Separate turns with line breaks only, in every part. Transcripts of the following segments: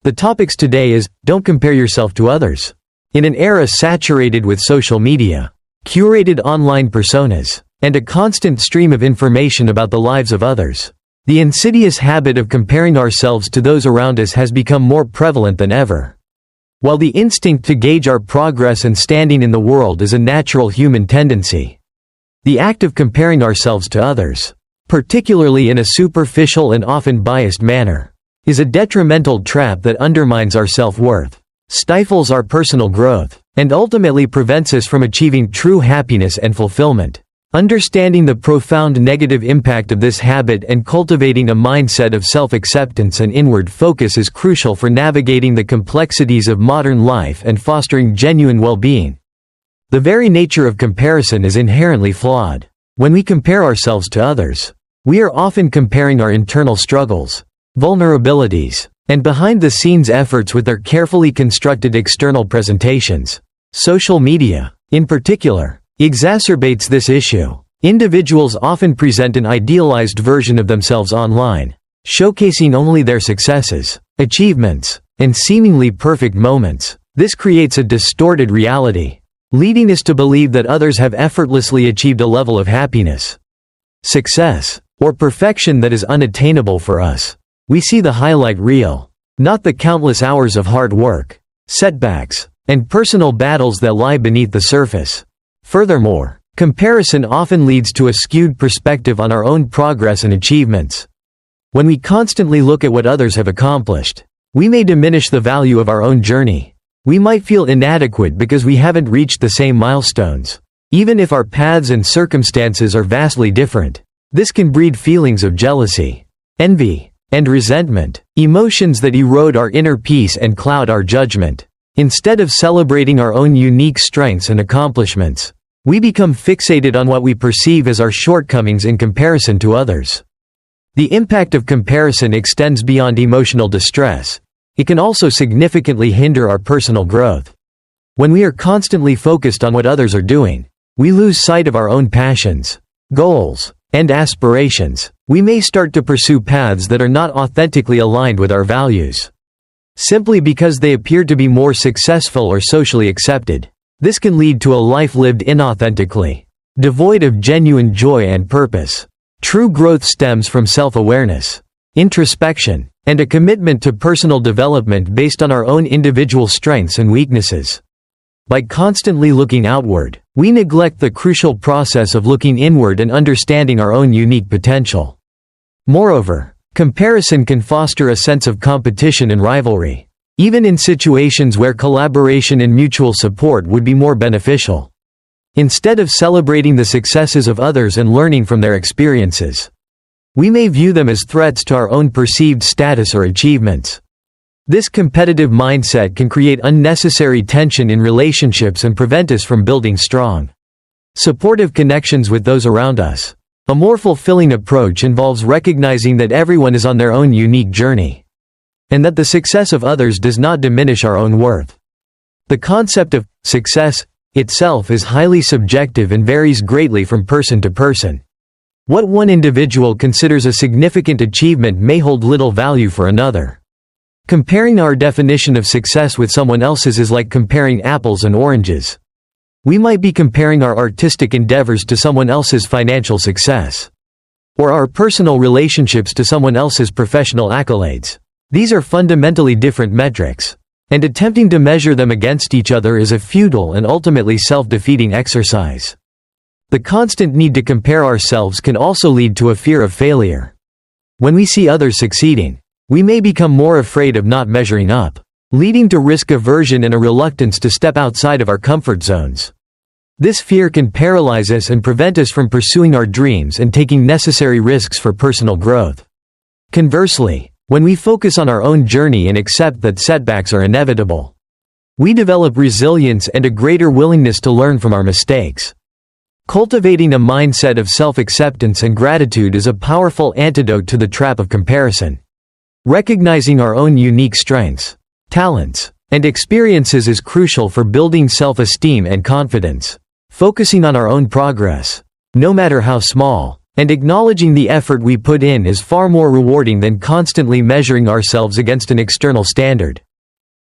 The topics today is, don't compare yourself to others. In an era saturated with social media, curated online personas, and a constant stream of information about the lives of others, the insidious habit of comparing ourselves to those around us has become more prevalent than ever. While the instinct to gauge our progress and standing in the world is a natural human tendency, the act of comparing ourselves to others, particularly in a superficial and often biased manner, is a detrimental trap that undermines our self-worth, stifles our personal growth, and ultimately prevents us from achieving true happiness and fulfillment. Understanding the profound negative impact of this habit and cultivating a mindset of self-acceptance and inward focus is crucial for navigating the complexities of modern life and fostering genuine well-being. The very nature of comparison is inherently flawed. When we compare ourselves to others, we are often comparing our internal struggles, vulnerabilities, and behind-the-scenes efforts with their carefully constructed external presentations. Social media, in particular, exacerbates this issue. Individuals often present an idealized version of themselves online, showcasing only their successes, achievements, and seemingly perfect moments. This creates a distorted reality, leading us to believe that others have effortlessly achieved a level of happiness, success, or perfection that is unattainable for us. We see the highlight reel, not the countless hours of hard work, setbacks, and personal battles that lie beneath the surface. Furthermore, comparison often leads to a skewed perspective on our own progress and achievements. When we constantly look at what others have accomplished, we may diminish the value of our own journey. We might feel inadequate because we haven't reached the same milestones, even if our paths and circumstances are vastly different. This can breed feelings of jealousy, envy, and resentment, emotions that erode our inner peace and cloud our judgment. Instead of celebrating our own unique strengths and accomplishments, we become fixated on what we perceive as our shortcomings in comparison to others. The impact of comparison extends beyond emotional distress. It can also significantly hinder our personal growth. When we are constantly focused on what others are doing, we lose sight of our own passions, goals, and aspirations. We may start to pursue paths that are not authentically aligned with our values, simply because they appear to be more successful or socially accepted. This can lead to a life lived inauthentically, devoid of genuine joy and purpose. True growth stems from self-awareness, introspection, and a commitment to personal development based on our own individual strengths and weaknesses. By constantly looking outward, we neglect the crucial process of looking inward and understanding our own unique potential. Moreover, comparison can foster a sense of competition and rivalry, even in situations where collaboration and mutual support would be more beneficial. Instead of celebrating the successes of others and learning from their experiences, we may view them as threats to our own perceived status or achievements. This competitive mindset can create unnecessary tension in relationships and prevent us from building strong, supportive connections with those around us. A more fulfilling approach involves recognizing that everyone is on their own unique journey, and that the success of others does not diminish our own worth. The concept of success itself is highly subjective and varies greatly from person to person. What one individual considers a significant achievement may hold little value for another. Comparing our definition of success with someone else's is like comparing apples and oranges. We might be comparing our artistic endeavors to someone else's financial success, or our personal relationships to someone else's professional accolades. These are fundamentally different metrics, and attempting to measure them against each other is a futile and ultimately self-defeating exercise. The constant need to compare ourselves can also lead to a fear of failure. When we see others succeeding, we may become more afraid of not measuring up, leading to risk aversion and a reluctance to step outside of our comfort zones. This fear can paralyze us and prevent us from pursuing our dreams and taking necessary risks for personal growth. Conversely, when we focus on our own journey and accept that setbacks are inevitable, we develop resilience and a greater willingness to learn from our mistakes. Cultivating a mindset of self-acceptance and gratitude is a powerful antidote to the trap of comparison. Recognizing our own unique strengths, talents, and experiences is crucial for building self-esteem and confidence. Focusing on our own progress, no matter how small, And acknowledging the effort we put in is far more rewarding than constantly measuring ourselves against an external standard.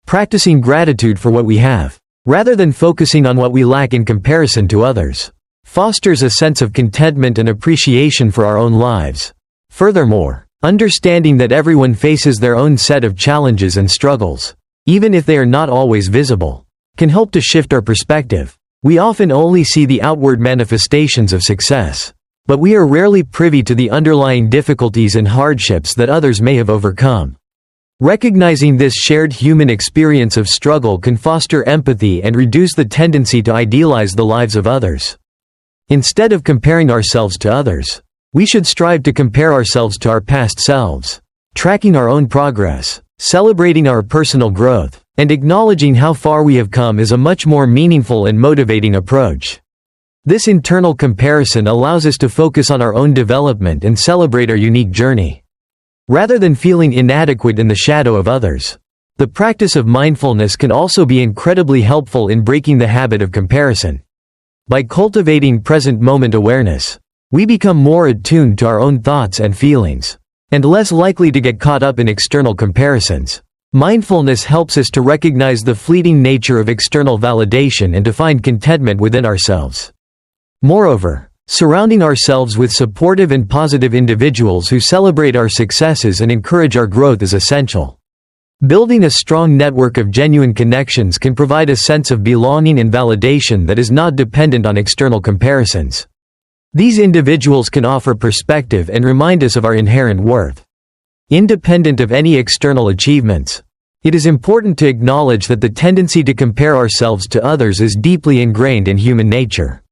Practicing gratitude for what we have, rather than focusing on what we lack in comparison to others, fosters a sense of contentment and appreciation for our own lives. Furthermore, understanding that everyone faces their own set of challenges and struggles, even if they are not always visible, can help to shift our perspective. We often only see the outward manifestations of success, but we are rarely privy to the underlying difficulties and hardships that others may have overcome. Recognizing this shared human experience of struggle can foster empathy and reduce the tendency to idealize the lives of others. Instead of comparing ourselves to others, we should strive to compare ourselves to our past selves, tracking our own progress, celebrating our personal growth, and acknowledging how far we have come is a much more meaningful and motivating approach. This internal comparison allows us to focus on our own development and celebrate our unique journey, rather than feeling inadequate in the shadow of others. The practice of mindfulness can also be incredibly helpful in breaking the habit of comparison. By cultivating present moment awareness, we become more attuned to our own thoughts and feelings, and less likely to get caught up in external comparisons. Mindfulness helps us to recognize the fleeting nature of external validation and to find contentment within ourselves. Moreover, surrounding ourselves with supportive and positive individuals who celebrate our successes and encourage our growth is essential. Building a strong network of genuine connections can provide a sense of belonging and validation that is not dependent on external comparisons. These individuals can offer perspective and remind us of our inherent worth. Independent of any external achievements, it is important to acknowledge that the tendency to compare ourselves to others is deeply ingrained in human nature.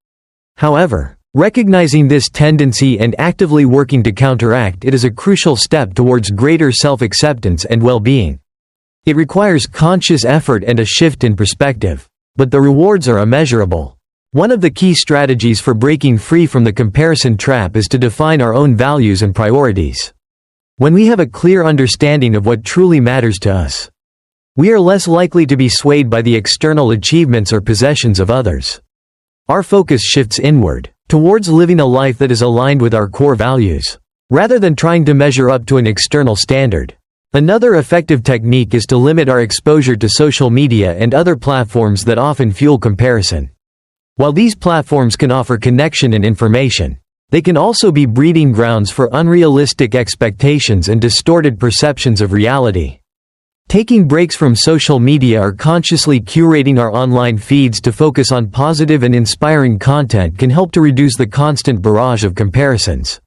However, recognizing this tendency and actively working to counteract it is a crucial step towards greater self-acceptance and well-being. It requires conscious effort and a shift in perspective, but the rewards are immeasurable. One of the key strategies for breaking free from the comparison trap is to define our own values and priorities. When we have a clear understanding of what truly matters to us, we are less likely to be swayed by the external achievements or possessions of others. Our focus shifts inward, towards living a life that is aligned with our core values, rather than trying to measure up to an external standard. Another effective technique is to limit our exposure to social media and other platforms that often fuel comparison. While these platforms can offer connection and information, they can also be breeding grounds for unrealistic expectations and distorted perceptions of reality. Taking breaks from social media or consciously curating our online feeds to focus on positive and inspiring content can help to reduce the constant barrage of comparisons.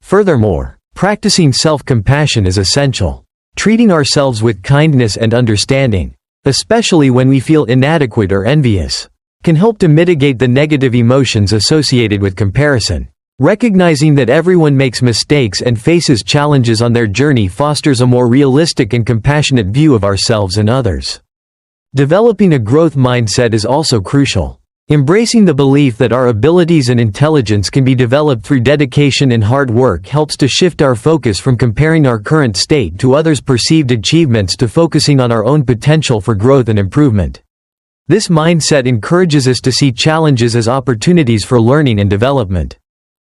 Furthermore, practicing self-compassion is essential. Treating ourselves with kindness and understanding, especially when we feel inadequate or envious, can help to mitigate the negative emotions associated with comparison. Recognizing that everyone makes mistakes and faces challenges on their journey fosters a more realistic and compassionate view of ourselves and others. Developing a growth mindset is also crucial. Embracing the belief that our abilities and intelligence can be developed through dedication and hard work helps to shift our focus from comparing our current state to others' perceived achievements to focusing on our own potential for growth and improvement. This mindset encourages us to see challenges as opportunities for learning and development,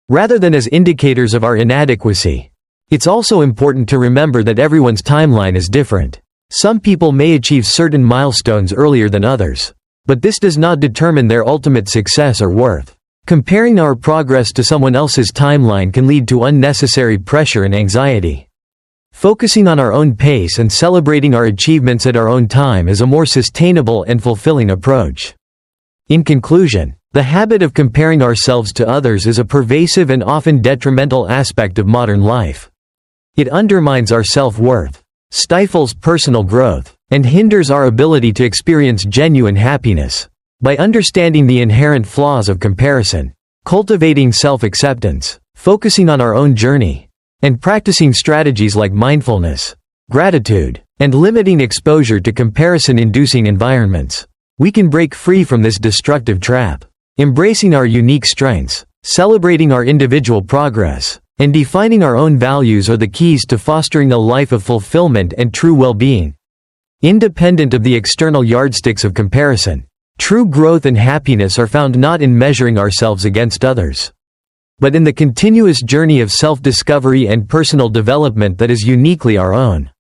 rather than as indicators of our inadequacy. It's also important to remember that everyone's timeline is different. Some people may achieve certain milestones earlier than others, but this does not determine their ultimate success or worth. Comparing our progress to someone else's timeline can lead to unnecessary pressure and anxiety. Focusing on our own pace and celebrating our achievements at our own time is a more sustainable and fulfilling approach. In conclusion, the habit of comparing ourselves to others is a pervasive and often detrimental aspect of modern life. It undermines our self-worth, stifles personal growth, and hinders our ability to experience genuine happiness. By understanding the inherent flaws of comparison, cultivating self-acceptance, focusing on our own journey, and practicing strategies like mindfulness, gratitude, and limiting exposure to comparison-inducing environments, we can break free from this destructive trap. Embracing our unique strengths, celebrating our individual progress, and defining our own values are the keys to fostering a life of fulfillment and true well-being. Independent of the external yardsticks of comparison, true growth and happiness are found not in measuring ourselves against others, but in the continuous journey of self-discovery and personal development that is uniquely our own.